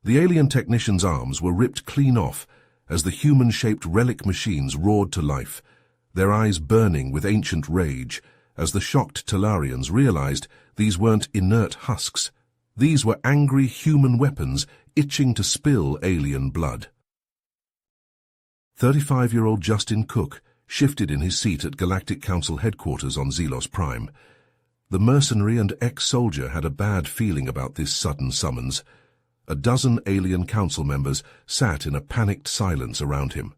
The alien technician's arms were ripped clean off as the human-shaped relic machines roared to life, their eyes burning with ancient rage as the shocked Talarians realized these weren't inert husks. These were angry human weapons itching to spill alien blood. 35-year-old Justin Cook shifted in his seat at Galactic Council headquarters on Zelos Prime. The mercenary and ex-soldier had a bad feeling about this sudden summons. A dozen alien council members sat in a panicked silence around him.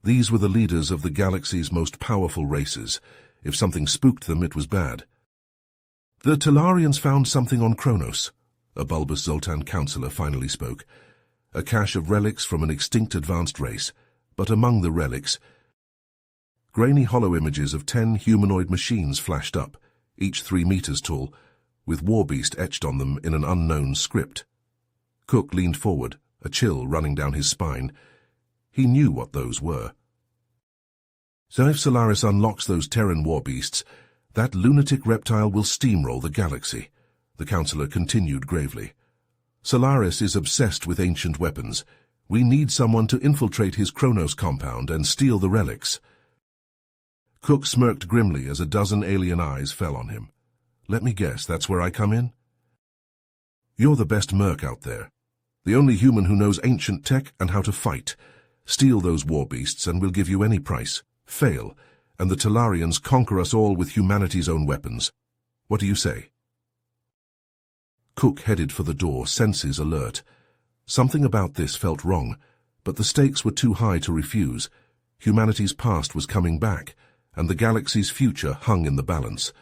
These were the leaders of the galaxy's most powerful races. If something spooked them, it was bad. The Talarians found something on Kronos, a bulbous Zoltan councillor finally spoke. A cache of relics from an extinct advanced race, but among the relics, grainy hollow images of 10 humanoid machines flashed up, each 3 meters tall, with Warbeast etched on them in an unknown script. Cook leaned forward, a chill running down his spine. He knew what those were. So if Solaris unlocks those Terran Warbeasts, that lunatic reptile will steamroll the galaxy, the councillor continued gravely. Solaris is obsessed with ancient weapons. We need someone to infiltrate his Kronos compound and steal the relics. Cook smirked grimly as a dozen alien eyes fell on him. Let me guess, that's where I come in? You're the best merc out there. The only human who knows ancient tech and how to fight. Steal those Warbeasts and we'll give you any price. Fail, and the Talarians conquer us all with humanity's own weapons. What do you say? Cook headed for the door, senses alert. Something about this felt wrong, but the stakes were too high to refuse. Humanity's past was coming back, and the galaxy's future hung in the balance.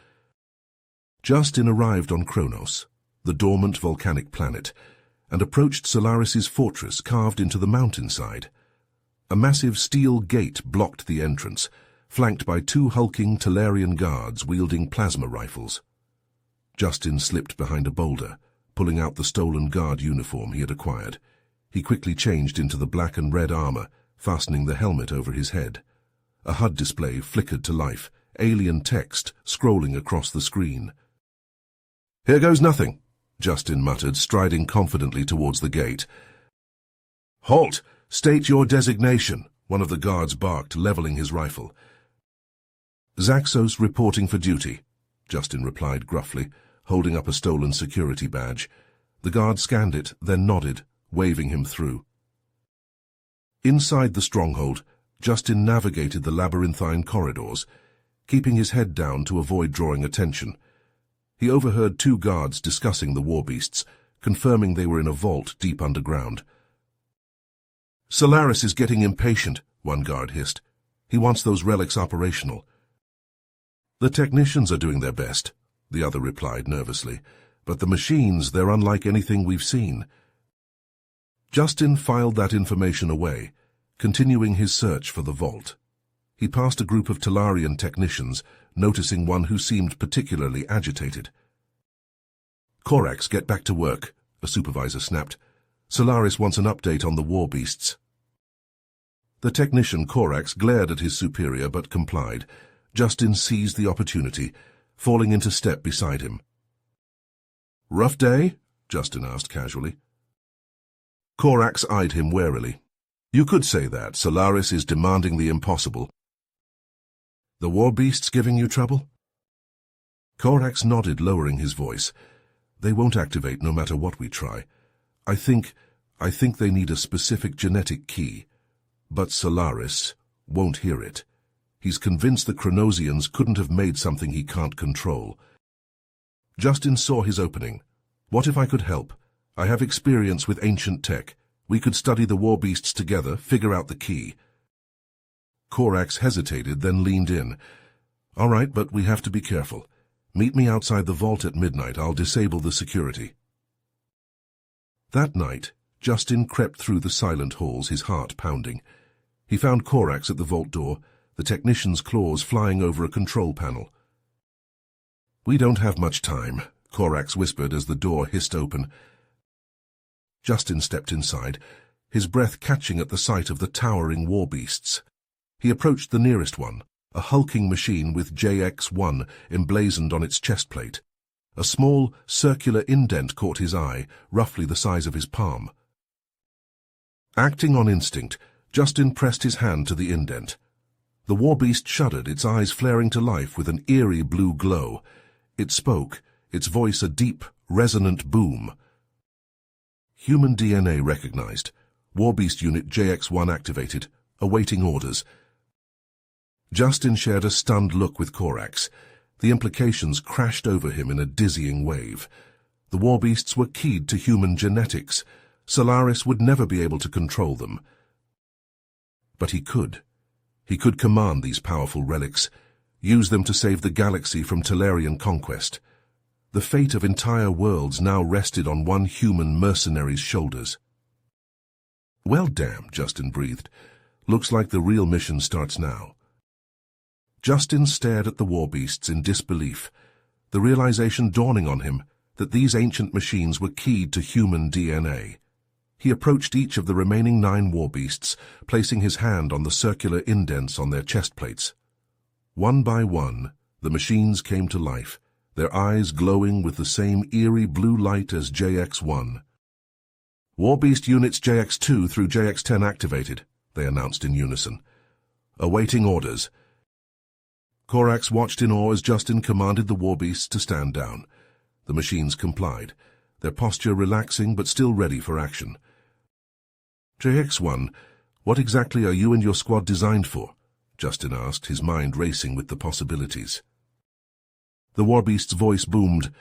Justin arrived on Kronos, the dormant volcanic planet, and approached Solaris's fortress carved into the mountainside. A massive steel gate blocked the entrance, flanked by 2 hulking Talarian guards wielding plasma rifles. Justin slipped behind a boulder, pulling out the stolen guard uniform he had acquired. He quickly changed into the black and red armor, fastening the helmet over his head. A HUD display flickered to life, alien text scrolling across the screen. "Here goes nothing," Justin muttered, striding confidently towards the gate. "Halt! State your designation," one of the guards barked, leveling his rifle. "Zaxos reporting for duty," Justin replied gruffly, holding up a stolen security badge. The guard scanned it, then nodded, waving him through. Inside the stronghold, Justin navigated the labyrinthine corridors, keeping his head down to avoid drawing attention. He overheard 2 guards discussing the Warbeasts, confirming they were in a vault deep underground. "Solaris is getting impatient," one guard hissed. "He wants those relics operational." "The technicians are doing their best," the other replied nervously. "But the machines, they're unlike anything we've seen." Justin filed that information away, continuing his search for the vault. He passed a group of Talarian technicians, noticing one who seemed particularly agitated. "Corax, get back to work," a supervisor snapped. "Solaris wants an update on the Warbeasts." The technician Corax glared at his superior but complied. Justin seized the opportunity, falling into step beside him. "Rough day?" Justin asked casually. Corax eyed him warily. "You could say that. Solaris is demanding the impossible." "The Warbeasts giving you trouble?" Corax nodded, lowering his voice. "They won't activate no matter what we try. I think they need a specific genetic key. But Solaris won't hear it. He's convinced the Kronosians couldn't have made something he can't control." Justin saw his opening. "What if I could help? I have experience with ancient tech. We could study the Warbeasts together, figure out the key." Corax hesitated, then leaned in. "All right, but we have to be careful. Meet me outside the vault at midnight. I'll disable the security." That night, Justin crept through the silent halls, his heart pounding. He found Corax at the vault door, the technician's claws flying over a control panel. "We don't have much time," Corax whispered as the door hissed open. Justin stepped inside, his breath catching at the sight of the towering Warbeasts. He approached the nearest one, a hulking machine with JX-1 emblazoned on its chest plate. A small, circular indent caught his eye, roughly the size of his palm. Acting on instinct, Justin pressed his hand to the indent. The warbeast shuddered, its eyes flaring to life with an eerie blue glow. It spoke, its voice a deep, resonant boom. Human DNA recognized. Warbeast Unit JX-1 activated, awaiting orders. Justin shared a stunned look with Corax. The implications crashed over him in a dizzying wave. The warbeasts were keyed to human genetics. Solaris would never be able to control them. But he could. He could command these powerful relics, use them to save the galaxy from Talarian conquest. The fate of entire worlds now rested on one human mercenary's shoulders. "Well, damn," Justin breathed. "Looks like the real mission starts now." Justin stared at the warbeasts in disbelief, the realization dawning on him that these ancient machines were keyed to human DNA. He approached each of the remaining 9 warbeasts, placing his hand on the circular indents on their chest plates. One by one, the machines came to life, their eyes glowing with the same eerie blue light as JX-1. "Warbeast Units JX-2 through JX-10 activated," they announced in unison. "Awaiting orders." Corax watched in awe as Justin commanded the warbeasts to stand down. The machines complied, their posture relaxing but still ready for action. "JX-1, what exactly are you and your squad designed for?" Justin asked, his mind racing with the possibilities. The warbeast's voice boomed.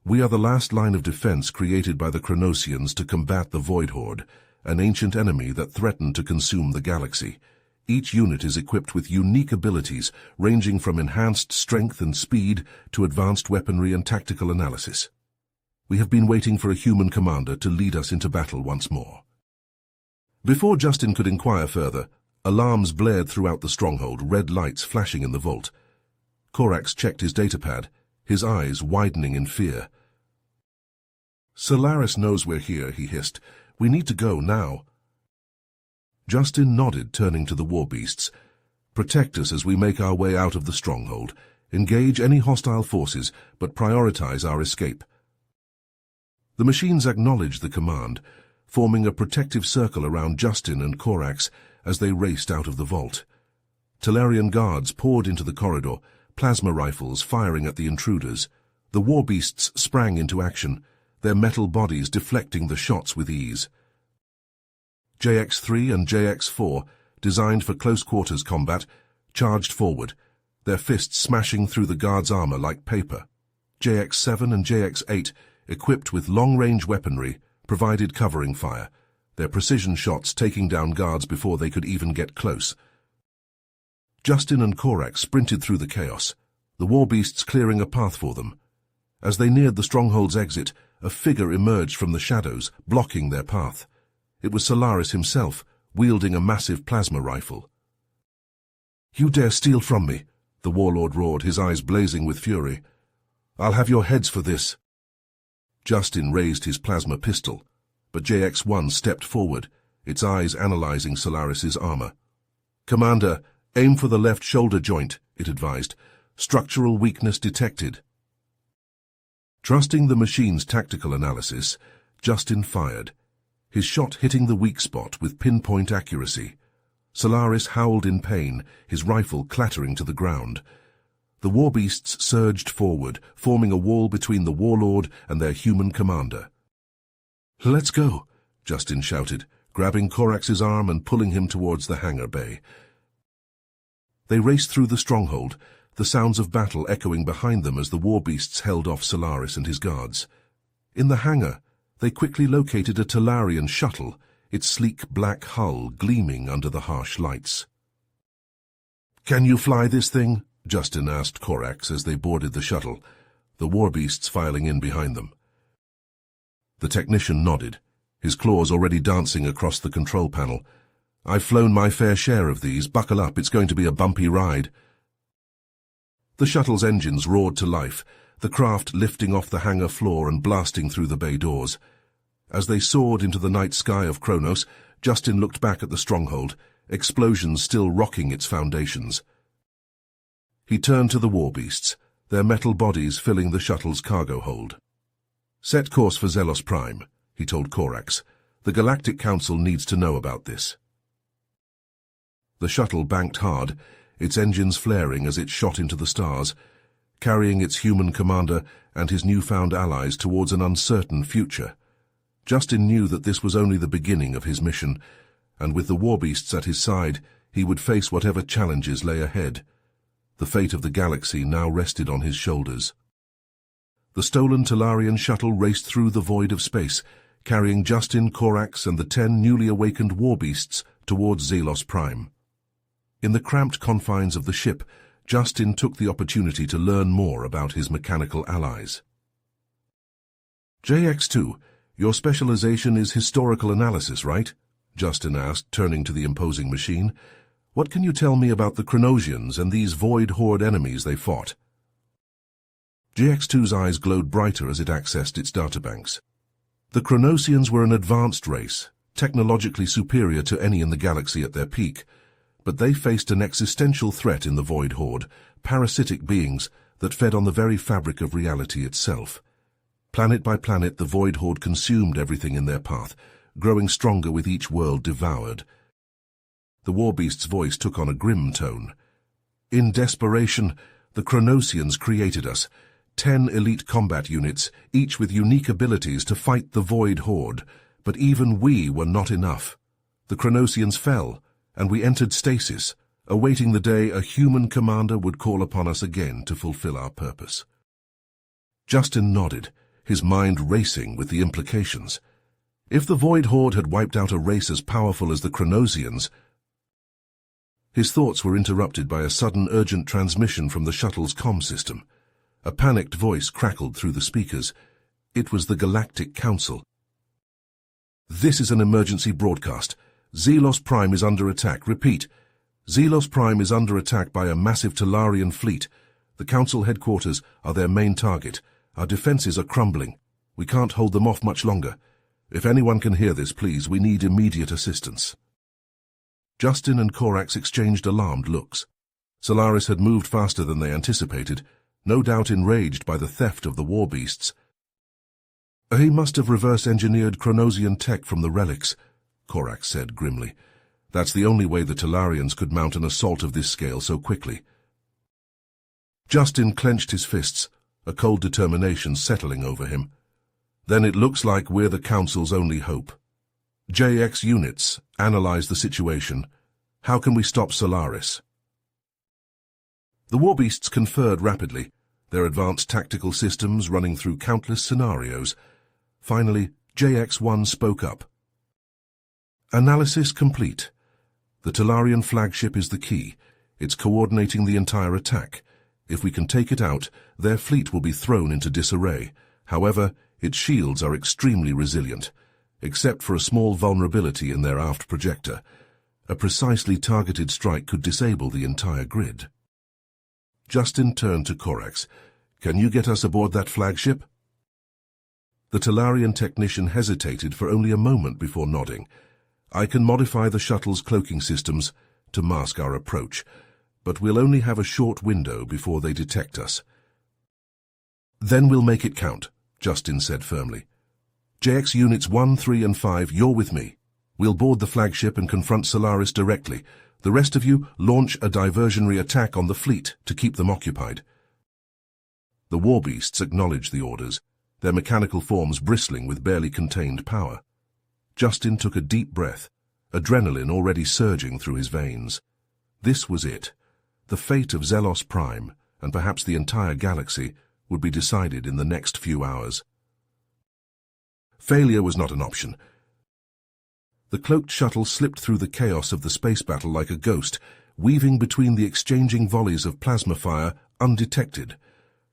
"We are the last line of defense created by the Chronosians to combat the Void Horde, an ancient enemy that threatened to consume the galaxy. Each unit is equipped with unique abilities, ranging from enhanced strength and speed to advanced weaponry and tactical analysis. We have been waiting for a human commander to lead us into battle once more." Before Justin could inquire further, alarms blared throughout the stronghold, red lights flashing in the vault. Corax checked his datapad, his eyes widening in fear. "Solaris knows we're here," he hissed. "We need to go now." Justin nodded, turning to the warbeasts. "Protect us as we make our way out of the stronghold. Engage any hostile forces, but prioritize our escape." The machines acknowledged the command, forming a protective circle around Justin and Corax as they raced out of the vault. Talarian guards poured into the corridor, plasma rifles firing at the intruders. The warbeasts sprang into action, their metal bodies deflecting the shots with ease. JX-3 and JX-4, designed for close-quarters combat, charged forward, their fists smashing through the guards' armor like paper. JX-7 and JX-8, equipped with long-range weaponry, provided covering fire, their precision shots taking down guards before they could even get close. Justin and Corax sprinted through the chaos, the warbeasts clearing a path for them. As they neared the stronghold's exit, a figure emerged from the shadows, blocking their path. It was Solaris himself, wielding a massive plasma rifle. "You dare steal from me," the warlord roared, his eyes blazing with fury. "I'll have your heads for this." Justin raised his plasma pistol, but JX-1 stepped forward, its eyes analyzing Solaris's armor. "Commander, aim for the left shoulder joint," it advised. "Structural weakness detected." Trusting the machine's tactical analysis, Justin fired, his shot hitting the weak spot with pinpoint accuracy. Solaris howled in pain, his rifle clattering to the ground. The warbeasts surged forward, forming a wall between the warlord and their human commander. "Let's go," Justin shouted, grabbing Corax's arm and pulling him towards the hangar bay. They raced through the stronghold, the sounds of battle echoing behind them as the warbeasts held off Solaris and his guards. In the hangar, they quickly located a Talarian shuttle, its sleek black hull gleaming under the harsh lights. "Can you fly this thing?" Justin asked Corax as they boarded the shuttle, the warbeasts filing in behind them. The technician nodded, his claws already dancing across the control panel. "I've flown my fair share of these. Buckle up, it's going to be a bumpy ride." The shuttle's engines roared to life, the craft lifting off the hangar floor and blasting through the bay doors. As they soared into the night sky of Kronos, Justin looked back at the stronghold, explosions still rocking its foundations. He turned to the warbeasts, their metal bodies filling the shuttle's cargo hold. "Set course for Zelos Prime," he told Corax. The Galactic Council needs to know about this. The shuttle banked hard, its engines flaring as it shot into the stars, carrying its human commander and his newfound allies towards an uncertain future. Justin knew that this was only the beginning of his mission, and with the Warbeasts at his side, he would face whatever challenges lay ahead. The fate of the galaxy now rested on his shoulders. The stolen Talarian shuttle raced through the void of space, carrying Justin, Corax, and the 10 newly awakened Warbeasts towards Zelos Prime. In the cramped confines of the ship, Justin took the opportunity to learn more about his mechanical allies. JX2, your specialization is historical analysis, right? Justin asked, turning to the imposing machine. What can you tell me about the Chronosians and these Void Horde enemies they fought? JX2's eyes glowed brighter as it accessed its databanks. The Chronosians were an advanced race, technologically superior to any in the galaxy at their peak, but they faced an existential threat in the Void Horde, parasitic beings that fed on the very fabric of reality itself. Planet by planet, the Void Horde consumed everything in their path, growing stronger with each world devoured. The Warbeast's voice took on a grim tone. In desperation, the Chronosians created us, 10 elite combat units, each with unique abilities to fight the Void Horde, but even we were not enough. The Chronosians fell, and we entered stasis, awaiting the day a human commander would call upon us again to fulfill our purpose. Justin nodded, his mind racing with the implications. If the Void Horde had wiped out a race as powerful as the Chronosians... His thoughts were interrupted by a sudden urgent transmission from the shuttle's comm system. A panicked voice crackled through the speakers. It was the Galactic Council. This is an emergency broadcast. Zelos Prime is under attack. Repeat. Zelos Prime is under attack by a massive Talarian fleet. The Council headquarters are their main target. Our defenses are crumbling. We can't hold them off much longer. If anyone can hear this, please, we need immediate assistance. Justin and Corax exchanged alarmed looks. Solaris had moved faster than they anticipated, no doubt enraged by the theft of the Warbeasts. He must have reverse-engineered Chronosian tech from the relics, Corax said grimly. That's the only way the Talarians could mount an assault of this scale so quickly. Justin clenched his fists, a cold determination settling over him. Then it looks like we're the Council's only hope. JX units, analyze the situation. How can we stop Solaris? The Warbeasts conferred rapidly, their advanced tactical systems running through countless scenarios. Finally, JX1 spoke up. Analysis complete. The Talarian flagship is the key. It's coordinating the entire attack. If we can take it out, their fleet will be thrown into disarray. However, its shields are extremely resilient, except for a small vulnerability in their aft projector. A precisely targeted strike could disable the entire grid. Justin turned to Corax. Can you get us aboard that flagship? The Talarian technician hesitated for only a moment before nodding. I can modify the shuttle's cloaking systems to mask our approach, but we'll only have a short window before they detect us. Then we'll make it count, Justin said firmly. JX Units 1, 3, and 5, you're with me. We'll board the flagship and confront Solaris directly. The rest of you launch a diversionary attack on the fleet to keep them occupied. The Warbeasts acknowledged the orders, their mechanical forms bristling with barely contained power. Justin took a deep breath, adrenaline already surging through his veins. This was it. The fate of Zelos Prime, and perhaps the entire galaxy, would be decided in the next few hours. Failure was not an option. The cloaked shuttle slipped through the chaos of the space battle like a ghost, weaving between the exchanging volleys of plasma fire undetected.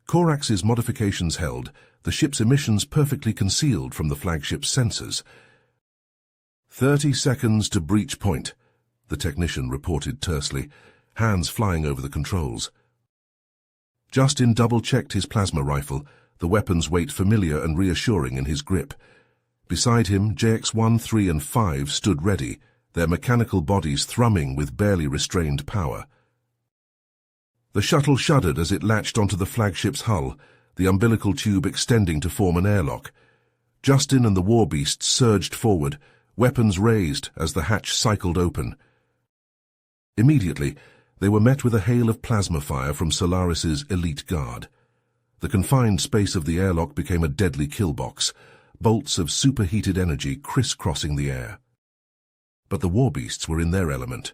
Corax's modifications held, the ship's emissions perfectly concealed from the flagship's sensors. 30 seconds to breach point, the technician reported tersely, hands flying over the controls. Justin double-checked his plasma rifle, the weapon's weight familiar and reassuring in his grip. Beside him, JX1, 3, and 5 stood ready, their mechanical bodies thrumming with barely restrained power. The shuttle shuddered as it latched onto the flagship's hull, the umbilical tube extending to form an airlock. Justin and the Warbeasts surged forward, weapons raised as the hatch cycled open. Immediately, they were met with a hail of plasma fire from Solaris's elite guard. The confined space of the airlock became a deadly killbox, bolts of superheated energy crisscrossing the air. But the Warbeasts were in their element.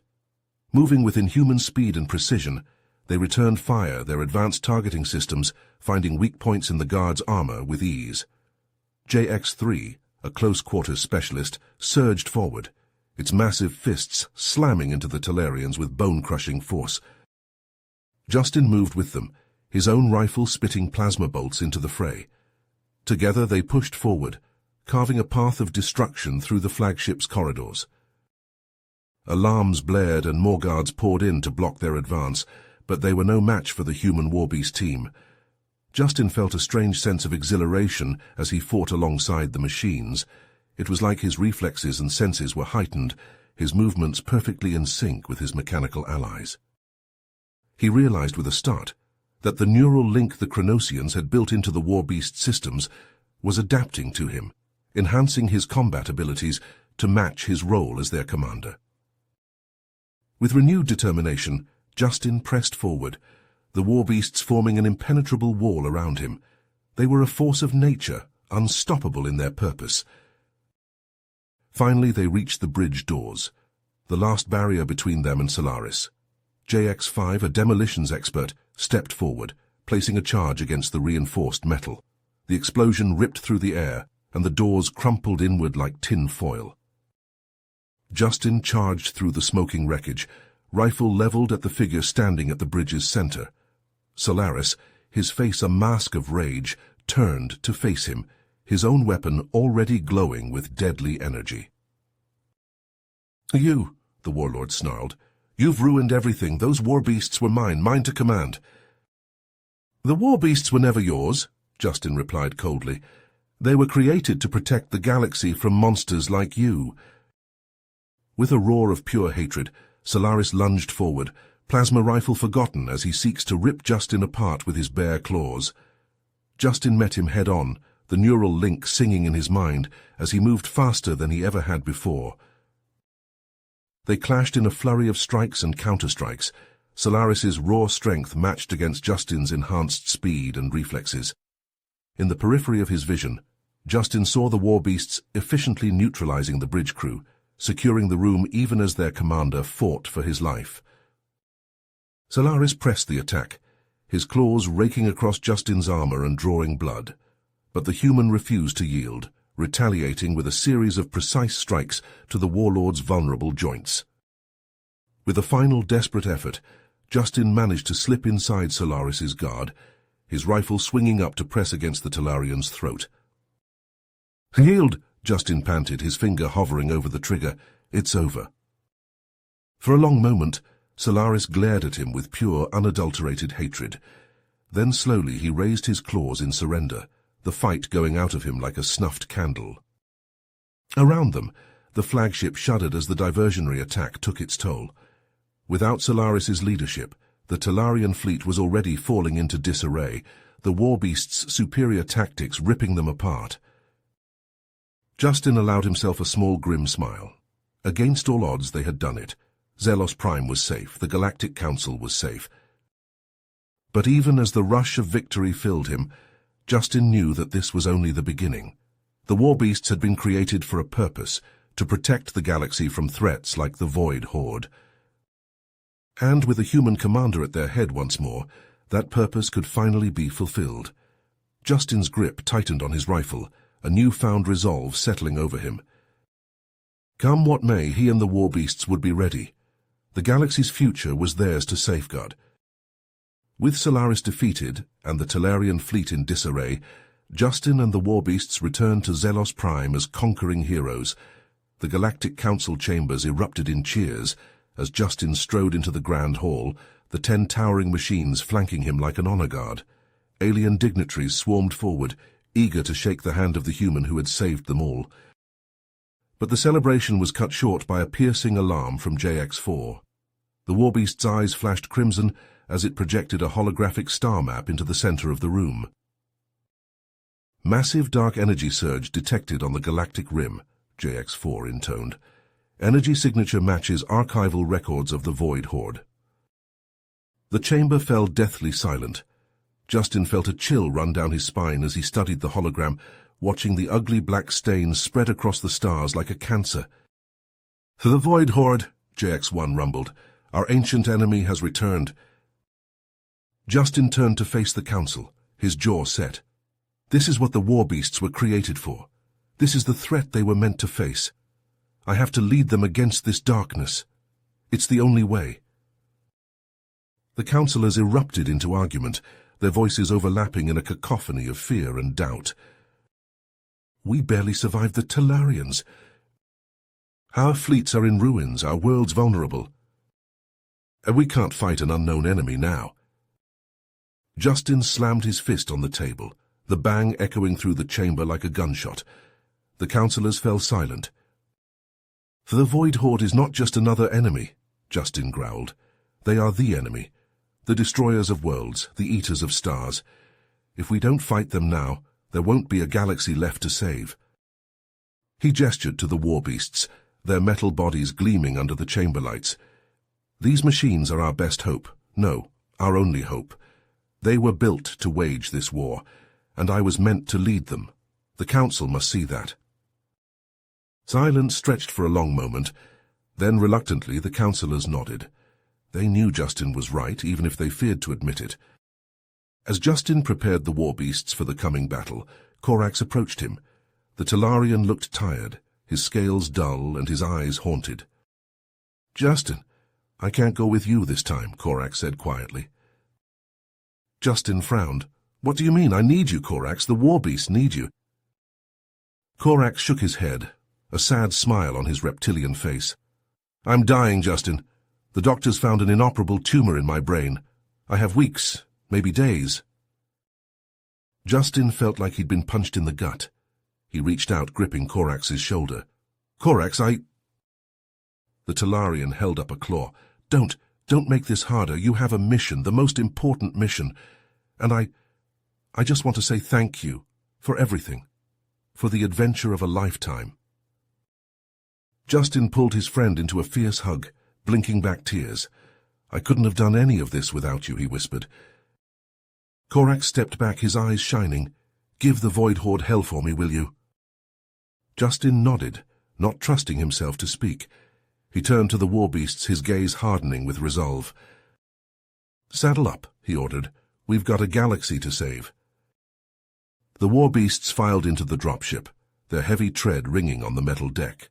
Moving with inhuman speed and precision, they returned fire, their advanced targeting systems finding weak points in the guard's armor with ease. JX-3, a close-quarters specialist, surged forward, its massive fists slamming into the Talarians with bone-crushing force. Justin moved with them, his own rifle spitting plasma bolts into the fray. Together they pushed forward, carving a path of destruction through the flagship's corridors. Alarms blared and more guards poured in to block their advance, but they were no match for the human Warbeast team. Justin felt a strange sense of exhilaration as he fought alongside the machines. It was like his reflexes and senses were heightened, his movements perfectly in sync with his mechanical allies. He realized with a start that the neural link the Chronosians had built into the Warbeast systems was adapting to him, enhancing his combat abilities to match his role as their commander. With renewed determination, Justin pressed forward, the Warbeasts forming an impenetrable wall around him. They were a force of nature, unstoppable in their purpose. Finally, they reached the bridge doors, the last barrier between them and Solaris. JX-5, a demolitions expert, stepped forward, placing a charge against the reinforced metal. The explosion ripped through the air, and the doors crumpled inward like tin foil. Justin charged through the smoking wreckage, rifle leveled at the figure standing at the bridge's center. Solaris, his face a mask of rage, turned to face him, his own weapon already glowing with deadly energy. "You," the warlord snarled. "You've ruined everything. Those Warbeasts were mine to command." "The Warbeasts were never yours," Justin replied coldly. "They were created to protect the galaxy from monsters like you." With a roar of pure hatred, Solaris lunged forward, plasma rifle forgotten as he seeks to rip Justin apart with his bare claws. Justin met him head-on, the neural link singing in his mind as he moved faster than he ever had before. They clashed in a flurry of strikes and counter-strikes, Solaris's raw strength matched against Justin's enhanced speed and reflexes. In the periphery of his vision, Justin saw the Warbeasts efficiently neutralizing the bridge crew, securing the room even as their commander fought for his life. Solaris pressed the attack, his claws raking across Justin's armor and drawing blood. But the human refused to yield, retaliating with a series of precise strikes to the warlord's vulnerable joints. With a final desperate effort, Justin managed to slip inside Solaris's guard, his rifle swinging up to press against the Talarian's throat. "Yield!" Justin panted, his finger hovering over the trigger. "It's over." For a long moment, Solaris glared at him with pure, unadulterated hatred. Then slowly he raised his claws in surrender, the fight going out of him like a snuffed candle. Around them, the flagship shuddered as the diversionary attack took its toll. Without Solaris's leadership, the Talarian fleet was already falling into disarray, the Warbeasts' superior tactics ripping them apart. Justin allowed himself a small grim smile. Against all odds they had done it. Zelos Prime was safe, the Galactic Council was safe. But even as the rush of victory filled him, Justin knew that this was only the beginning. The Warbeasts had been created for a purpose, to protect the galaxy from threats like the Void Horde. And with a human commander at their head once more, that purpose could finally be fulfilled. Justin's grip tightened on his rifle, a newfound resolve settling over him. Come what may, he and the Warbeasts would be ready. The galaxy's future was theirs to safeguard. With Solaris defeated and the Talarian fleet in disarray, Justin and the Warbeasts returned to Zelos Prime as conquering heroes. The Galactic Council chambers erupted in cheers as Justin strode into the Grand Hall, the 10 towering machines flanking him like an honor guard. Alien dignitaries swarmed forward, eager to shake the hand of the human who had saved them all. But the celebration was cut short by a piercing alarm from JX-4. The Warbeast's eyes flashed crimson as it projected a holographic star map into the center of the room. Massive dark energy surge detected on the galactic rim, JX4 intoned. Energy signature matches archival records of the Void Horde. The chamber fell deathly silent. Justin felt a chill run down his spine as he studied the hologram, watching the ugly black stains spread across the stars like a cancer. "The Void Horde," JX1 rumbled. "Our ancient enemy has returned." Justin turned to face the council, his jaw set. This is what the Warbeasts were created for. This is the threat they were meant to face. I have to lead them against this darkness. It's the only way. The councillors erupted into argument, their voices overlapping in a cacophony of fear and doubt. "We barely survived the Talarians. Our fleets are in ruins, our world's vulnerable. And we can't fight an unknown enemy now." Justin slammed his fist on the table, the bang echoing through the chamber like a gunshot. The councillors fell silent. "The Void Horde is not just another enemy," Justin growled. "They are the enemy, the destroyers of worlds, the eaters of stars. If we don't fight them now, there won't be a galaxy left to save." He gestured to the Warbeasts, their metal bodies gleaming under the chamber lights. "These machines are our best hope. No, our only hope. They were built to wage this war, and I was meant to lead them. The Council must see that." Silence stretched for a long moment. Then, reluctantly, the councillors nodded. They knew Justin was right, even if they feared to admit it. As Justin prepared the Warbeasts for the coming battle, Corax approached him. The Talarian looked tired, his scales dull and his eyes haunted. "Justin, I can't go with you this time," Corax said quietly. Justin frowned. "What do you mean? I need you, Corax. The Warbeasts need you." Corax shook his head, a sad smile on his reptilian face. "I'm dying, Justin. The doctors found an inoperable tumor in my brain. I have weeks, maybe days." Justin felt like he'd been punched in the gut. He reached out, gripping Corax's shoulder. "Corax, The Talarian held up a claw. Don't make this harder. You have a mission, the most important mission. And I just want to say thank you for everything, for the adventure of a lifetime." Justin pulled his friend into a fierce hug, blinking back tears. "I couldn't have done any of this without you," he whispered. Corax stepped back, his eyes shining. "Give the Void Horde hell for me, will you?" Justin nodded, not trusting himself to speak. He turned to the Warbeasts, his gaze hardening with resolve. "Saddle up," he ordered. "We've got a galaxy to save." The Warbeasts filed into the dropship, their heavy tread ringing on the metal deck.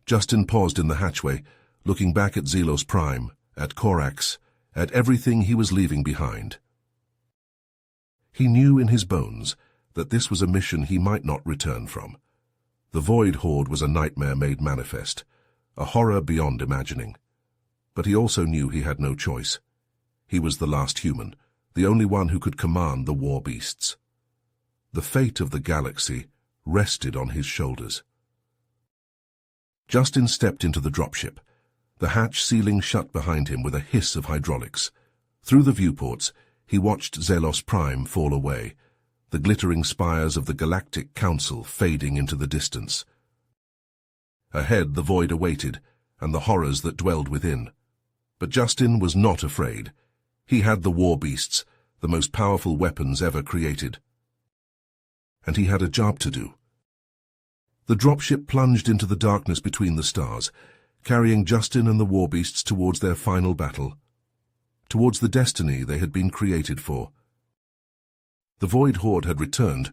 Justin paused in the hatchway, looking back at Zelos Prime, at Corax, at everything he was leaving behind. He knew in his bones that this was a mission he might not return from. The Void Horde was a nightmare made manifest, a horror beyond imagining. But he also knew he had no choice. He was the last human, the only one who could command the Warbeasts. The fate of the galaxy rested on his shoulders. Justin stepped into the dropship, the hatch sealing shut behind him with a hiss of hydraulics. Through the viewports, he watched Zelos Prime fall away, the glittering spires of the Galactic Council fading into the distance. Ahead the void awaited, and the horrors that dwelled within. But Justin was not afraid. He had the Warbeasts, the most powerful weapons ever created. And he had a job to do. The dropship plunged into the darkness between the stars, carrying Justin and the Warbeasts towards their final battle, towards the destiny they had been created for. The Void Horde had returned,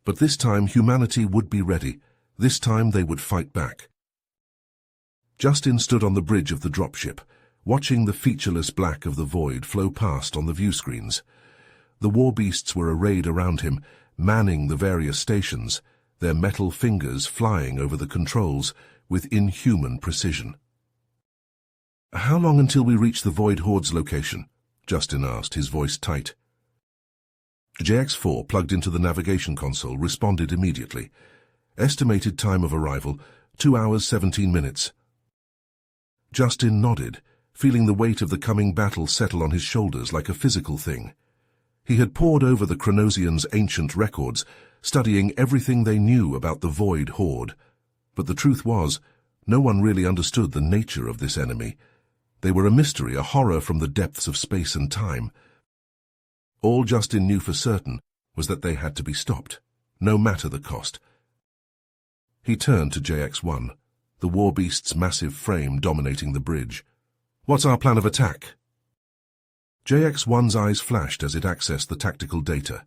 but this time humanity would be ready. This time they would fight back. Justin stood on the bridge of the dropship, watching the featureless black of the void flow past on the viewscreens. The Warbeasts were arrayed around him, manning the various stations, their metal fingers flying over the controls with inhuman precision. "How long until we reach the Void Horde's location?" Justin asked, his voice tight. JX4, plugged into the navigation console, responded immediately. Estimated time of arrival, 2 hours 17 minutes. Justin nodded, feeling the weight of the coming battle settle on his shoulders like a physical thing. He had pored over the Chronosians' ancient records, studying everything they knew about the Void Horde. But the truth was, no one really understood the nature of this enemy. They were a mystery, a horror from the depths of space and time. All Justin knew for certain was that they had to be stopped, no matter the cost. He turned to JX-1, the Warbeast's massive frame dominating the bridge. "What's our plan of attack?" JX-1's eyes flashed as it accessed the tactical data.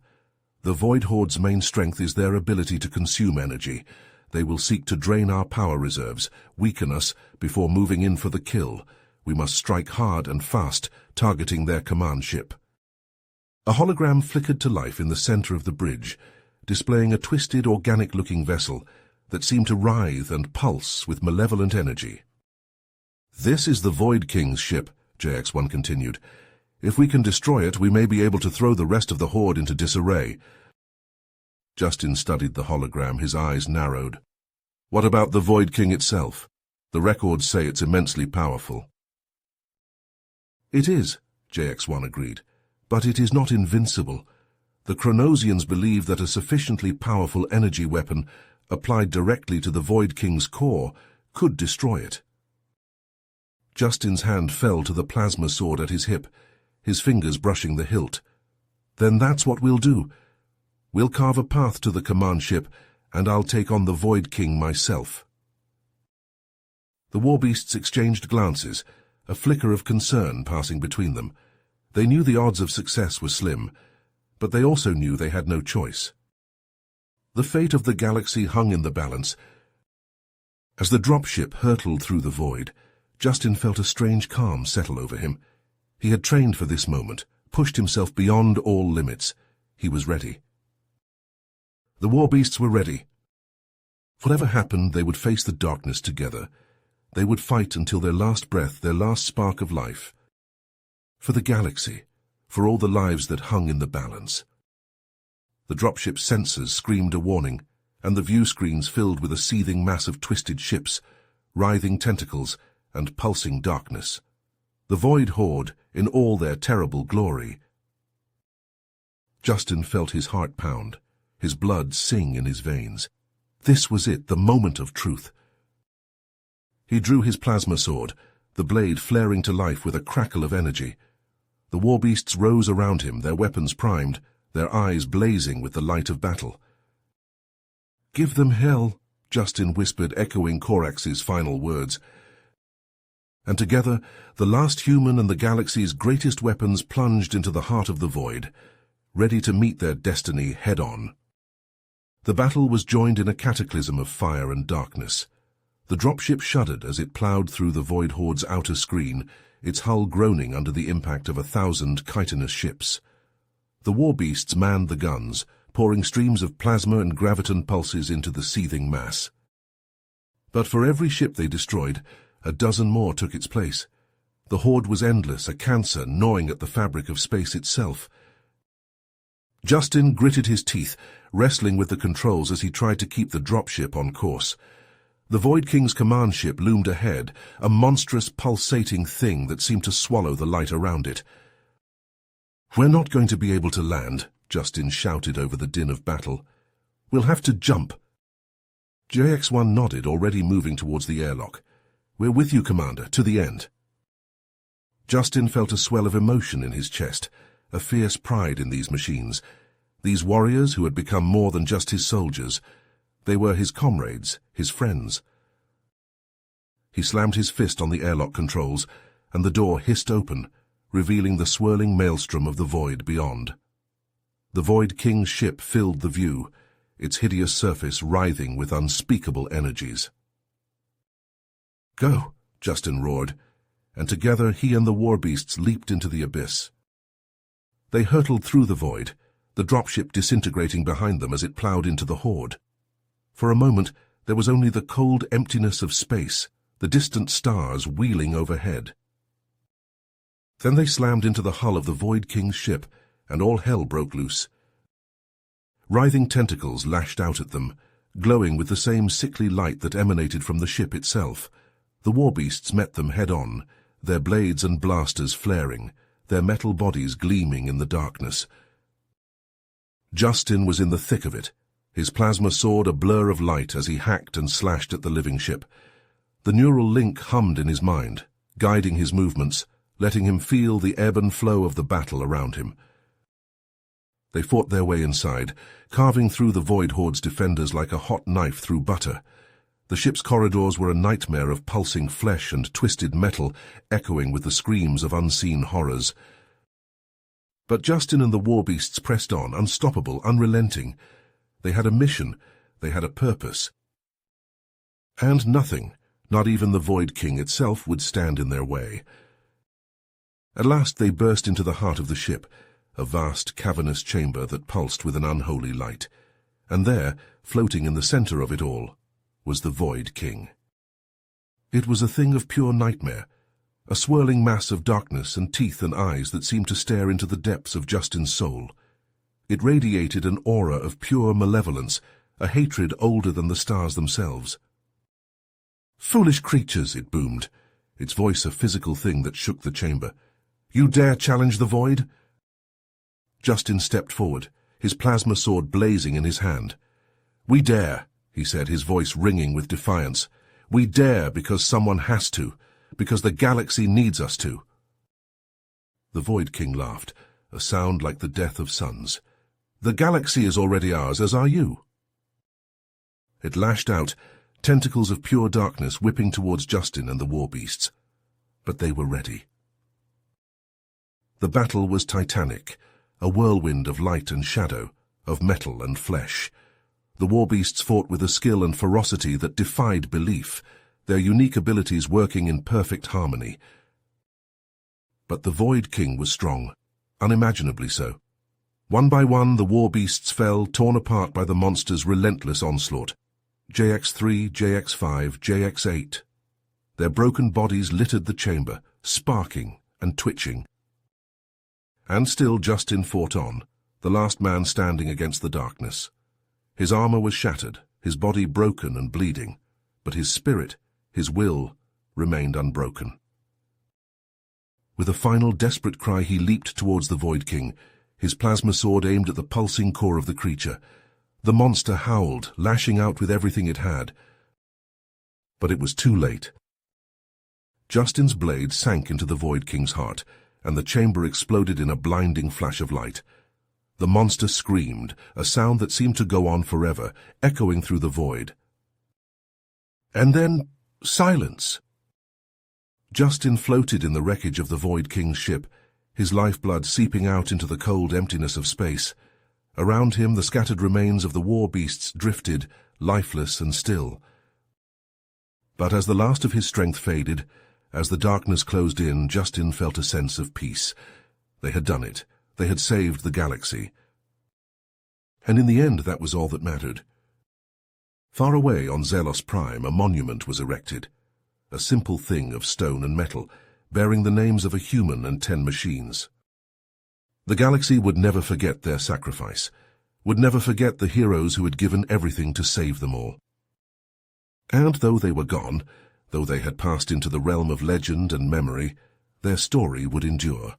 The Void Horde's main strength is their ability to consume energy. They will seek to drain our power reserves, weaken us, before moving in for the kill. We must strike hard and fast, targeting their command ship. A hologram flickered to life in the center of the bridge, displaying a twisted, organic-looking vessel that seemed to writhe and pulse with malevolent energy. "This is the Void King's ship," JX-1 continued. "If we can destroy it, we may be able to throw the rest of the Horde into disarray." Justin studied the hologram, his eyes narrowed. "What about the Void King itself? The records say it's immensely powerful." "It is," JX-1 agreed, "but it is not invincible. The Chronosians believe that a sufficiently powerful energy weapon applied directly to the Void King's core could destroy it." Justin's hand fell to the plasma sword at his hip, his fingers brushing the hilt. "Then that's what we'll do. We'll carve a path to the command ship, and I'll take on the Void King myself." The Warbeasts exchanged glances, a flicker of concern passing between them. They knew the odds of success were slim, but they also knew they had no choice. The fate of the galaxy hung in the balance. As the dropship hurtled through the void, Justin felt a strange calm settle over him. He had trained for this moment, pushed himself beyond all limits. He was ready. The Warbeasts were ready. Whatever happened, they would face the darkness together. They would fight until their last breath, their last spark of life. For the galaxy, for all the lives that hung in the balance. The dropship's sensors screamed a warning, and the view screens filled with a seething mass of twisted ships, writhing tentacles, and pulsing darkness. The Void Horde, in all their terrible glory. Justin felt his heart pound, his blood sing in his veins. This was it, the moment of truth. He drew his plasma sword, the blade flaring to life with a crackle of energy. The Warbeasts rose around him, their weapons primed, their eyes blazing with the light of battle. "Give them hell," Justin whispered, echoing Corax's final words. And together, the last human and the galaxy's greatest weapons plunged into the heart of the void, ready to meet their destiny head-on. The battle was joined in a cataclysm of fire and darkness. The dropship shuddered as it ploughed through the Void Horde's outer screen, its hull groaning under the impact of 1,000 chitinous ships. The Warbeasts manned the guns, pouring streams of plasma and graviton pulses into the seething mass. But for every ship they destroyed, a dozen more took its place. The Horde was endless, a cancer gnawing at the fabric of space itself. Justin gritted his teeth, wrestling with the controls as he tried to keep the dropship on course. The Void King's command ship loomed ahead, a monstrous, pulsating thing that seemed to swallow the light around it. "We're not going to be able to land," Justin shouted over the din of battle. "We'll have to jump." JX-1 nodded, already moving towards the airlock. "We're with you, Commander, to the end." Justin felt a swell of emotion in his chest, a fierce pride in these machines, these warriors who had become more than just his soldiers. They were his comrades, his friends. He slammed his fist on the airlock controls, and the door hissed open, revealing the swirling maelstrom of the void beyond. The Void King's ship filled the view, its hideous surface writhing with unspeakable energies. "Go!" Justin roared, and together he and the Warbeasts leaped into the abyss. They hurtled through the void, the dropship disintegrating behind them as it ploughed into the Horde. For a moment, there was only the cold emptiness of space, the distant stars wheeling overhead. Then they slammed into the hull of the Void King's ship, and all hell broke loose. Writhing tentacles lashed out at them, glowing with the same sickly light that emanated from the ship itself. The Warbeasts met them head-on, their blades and blasters flaring, their metal bodies gleaming in the darkness. Justin was in the thick of it, his plasma sword a blur of light as he hacked and slashed at the living ship. The neural link hummed in his mind, guiding his movements, letting him feel the ebb and flow of the battle around him. They fought their way inside, carving through the Void Horde's defenders like a hot knife through butter. The ship's corridors were a nightmare of pulsing flesh and twisted metal, echoing with the screams of unseen horrors. But Justin and the Warbeasts pressed on, unstoppable, unrelenting. They had a mission, they had a purpose. And nothing, not even the Void King itself, would stand in their way. At last they burst into the heart of the ship, a vast, cavernous chamber that pulsed with an unholy light. And there, floating in the center of it all, was the Void King. It was a thing of pure nightmare, a swirling mass of darkness and teeth and eyes that seemed to stare into the depths of Justin's soul. It radiated an aura of pure malevolence, a hatred older than the stars themselves. "Foolish creatures," it boomed, its voice a physical thing that shook the chamber. "You dare challenge the Void?" Justin stepped forward, his plasma sword blazing in his hand. "We dare," he said, his voice ringing with defiance. "We dare because someone has to, because the galaxy needs us to." The Void King laughed, a sound like the death of suns. "The galaxy is already ours, as are you." It lashed out, tentacles of pure darkness whipping towards Justin and the Warbeasts. But they were ready. The battle was titanic, a whirlwind of light and shadow, of metal and flesh. The Warbeasts fought with a skill and ferocity that defied belief, their unique abilities working in perfect harmony. But the Void King was strong, unimaginably so. One by one, the Warbeasts fell, torn apart by the monster's relentless onslaught. JX3, JX5, JX8. Their broken bodies littered the chamber, sparking and twitching. And still Justin fought on, the last man standing against the darkness. His armor was shattered, his body broken and bleeding, but his spirit, his will, remained unbroken. With a final desperate cry, he leaped towards the Void King, his plasma sword aimed at the pulsing core of the creature. The monster howled, lashing out with everything it had. But it was too late. Justin's blade sank into the Void King's heart, and the chamber exploded in a blinding flash of light. The monster screamed, a sound that seemed to go on forever, echoing through the void. And then, silence. Justin floated in the wreckage of the Void King's ship, his lifeblood seeping out into the cold emptiness of space. Around him, the scattered remains of the Warbeasts drifted, lifeless and still. But as the last of his strength faded, as the darkness closed in, Justin felt a sense of peace. They had done it. They had saved the galaxy. And in the end, that was all that mattered. Far away on Zelos Prime, a monument was erected. A simple thing of stone and metal, bearing the names of a human and 10 machines. The galaxy would never forget their sacrifice, would never forget the heroes who had given everything to save them all. And though they were gone, though they had passed into the realm of legend and memory, their story would endure.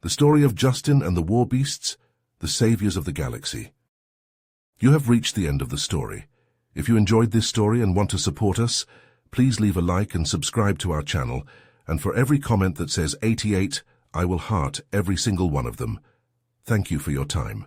The story of Justin and the Warbeasts, the saviors of the galaxy. You have reached the end of the story. If you enjoyed this story and want to support us, please leave a like and subscribe to our channel, and for every comment that says 88, I will heart every single one of them. Thank you for your time.